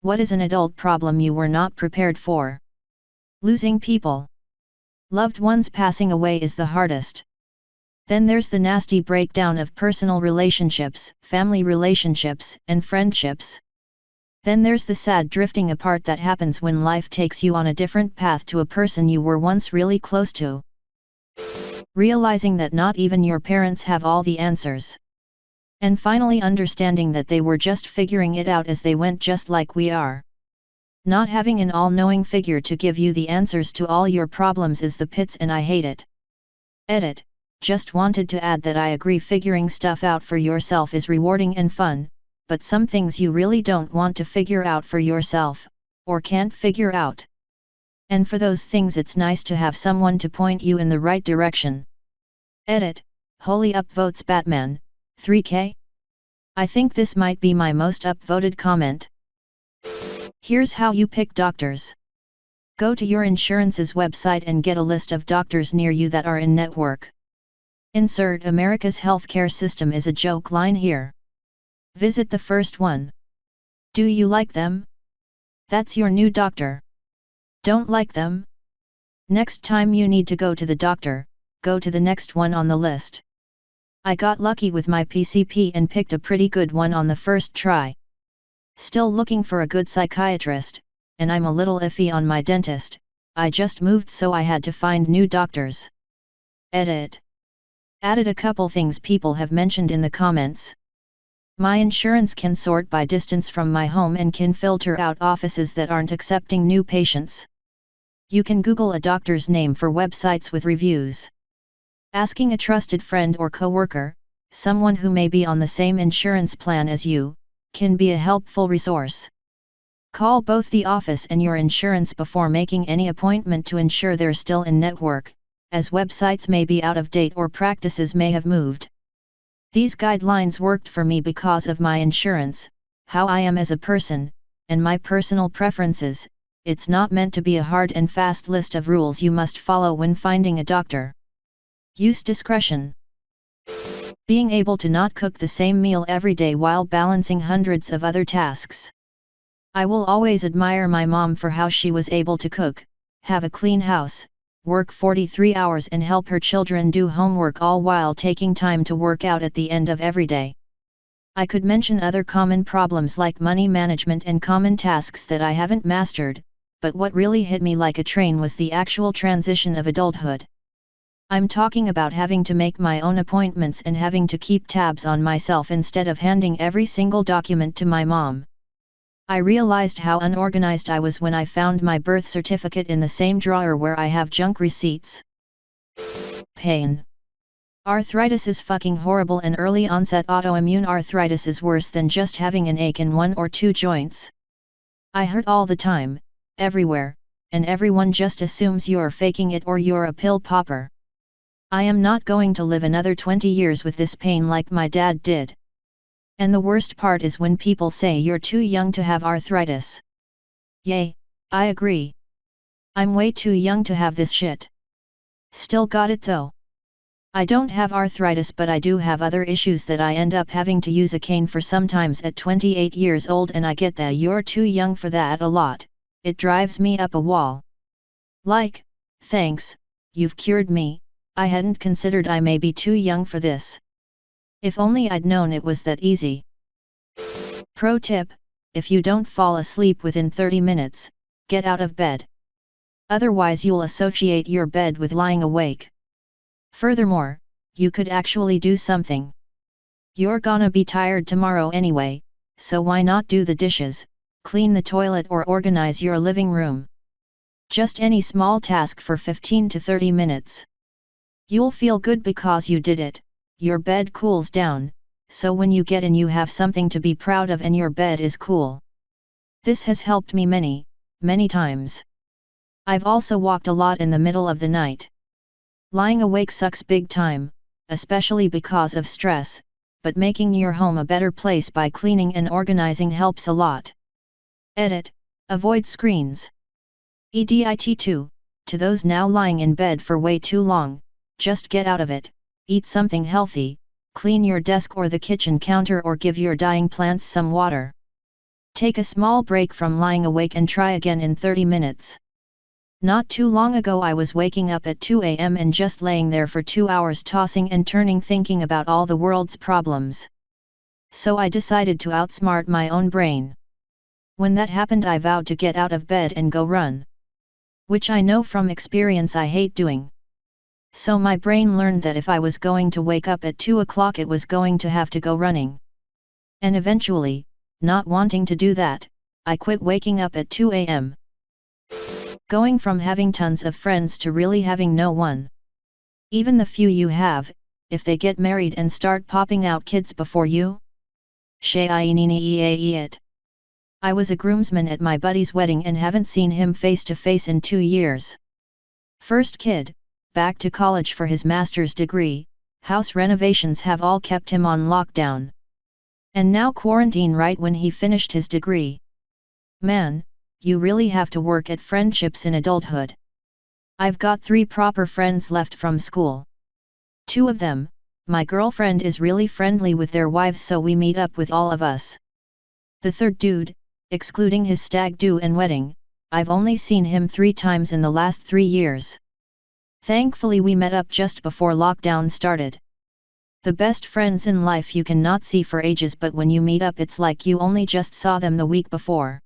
What is an adult problem you were not prepared for? Losing people. Loved ones passing away is the hardest. Then there's the nasty breakdown of personal relationships, family relationships, and friendships. Then there's the sad drifting apart that happens when life takes you on a different path to a person you were once really close to. Realizing that not even your parents have all the answers. And finally understanding that they were just figuring it out as they went, just like we are. Not having an all-knowing figure to give you the answers to all your problems is the pits, and I hate it. Edit. Just wanted to add that I agree figuring stuff out for yourself is rewarding and fun, but some things you really don't want to figure out for yourself, or can't figure out. And for those things it's nice to have someone to point you in the right direction. Edit. Holy upvotes Batman, 3K? I think this might be my most upvoted comment. Here's how you pick doctors. Go to your insurance's website and get a list of doctors near you that are in network. Insert America's healthcare system is a joke line here. Visit the first one. Do you like them? That's your new doctor. Don't like them? Next time you need to go to the doctor, go to the next one on the list. I got lucky with my PCP and picked a pretty good one on the first try. Still looking for a good psychiatrist, and I'm a little iffy on my dentist. I just moved, so I had to find new doctors. Edit. Added a couple things people have mentioned in the comments. My insurance can sort by distance from my home and can filter out offices that aren't accepting new patients. You can Google a doctor's name for websites with reviews. Asking a trusted friend or coworker, someone who may be on the same insurance plan as you, can be a helpful resource. Call both the office and your insurance before making any appointment to ensure they're still in network, as websites may be out of date or practices may have moved. These guidelines worked for me because of my insurance, how I am as a person, and my personal preferences. It's not meant to be a hard and fast list of rules you must follow when finding a doctor. Use discretion. Being able to not cook the same meal every day while balancing hundreds of other tasks. I will always admire my mom for how she was able to cook, have a clean house, work 43 hours and help her children do homework, all while taking time to work out at the end of every day. I could mention other common problems like money management and common tasks that I haven't mastered, but what really hit me like a train was the actual transition of adulthood. I'm talking about having to make my own appointments and having to keep tabs on myself instead of handing every single document to my mom. I realized how unorganized I was when I found my birth certificate in the same drawer where I have junk receipts. Pain. Arthritis is fucking horrible, and early onset autoimmune arthritis is worse than just having an ache in one or two joints. I hurt all the time, everywhere, and everyone just assumes you're faking it or you're a pill popper. I am not going to live another 20 years with this pain like my dad did. And the worst part is when people say you're too young to have arthritis. Yay, I agree. I'm way too young to have this shit. Still got it though. I don't have arthritis, but I do have other issues that I end up having to use a cane for sometimes at 28 years old, and I get that you're too young for that a lot. It drives me up a wall. Like, thanks, you've cured me, I hadn't considered I may be too young for this. If only I'd known it was that easy. Pro tip: if you don't fall asleep within 30 minutes, get out of bed. Otherwise you'll associate your bed with lying awake. Furthermore, you could actually do something. You're gonna be tired tomorrow anyway, so why not do the dishes, clean the toilet, or organize your living room? Just any small task for 15 to 30 minutes. You'll feel good because you did it. Your bed cools down, so when you get in you have something to be proud of and your bed is cool. This has helped me many times. I've also walked a lot in the middle of the night. Lying awake sucks big time, especially because of stress, but making your home a better place by cleaning and organizing helps a lot. Edit. Avoid screens. EDIT2, to those now lying in bed for way too long, just get out of it. Eat something healthy, clean your desk or the kitchen counter, or give your dying plants some water. Take a small break from lying awake and try again in 30 minutes. Not too long ago I was waking up at 2 a.m. and just laying there for 2 hours tossing and turning thinking about all the world's problems. So I decided to outsmart my own brain. When that happened I vowed to get out of bed and go run. Which I know from experience I hate doing. So my brain learned that if I was going to wake up at 2 o'clock it was going to have to go running. And eventually, not wanting to do that, I quit waking up at 2 a.m. Going from having tons of friends to really having no one. Even the few you have, if they get married and start popping out kids before you? It. I was a groomsman at my buddy's wedding and haven't seen him face to face in 2 years. First kid, back to college for his master's degree, house renovations have all kept him on lockdown. And now quarantine right when he finished his degree. Man, you really have to work at friendships in adulthood. I've got 3 proper friends left from school. 2 of them, my girlfriend is really friendly with their wives so we meet up with all of us. The third dude, excluding his stag do and wedding, I've only seen him 3 times in the last 3 years. Thankfully we met up just before lockdown started. The best friends in life you cannot see for ages but when you meet up it's like you only just saw them the week before.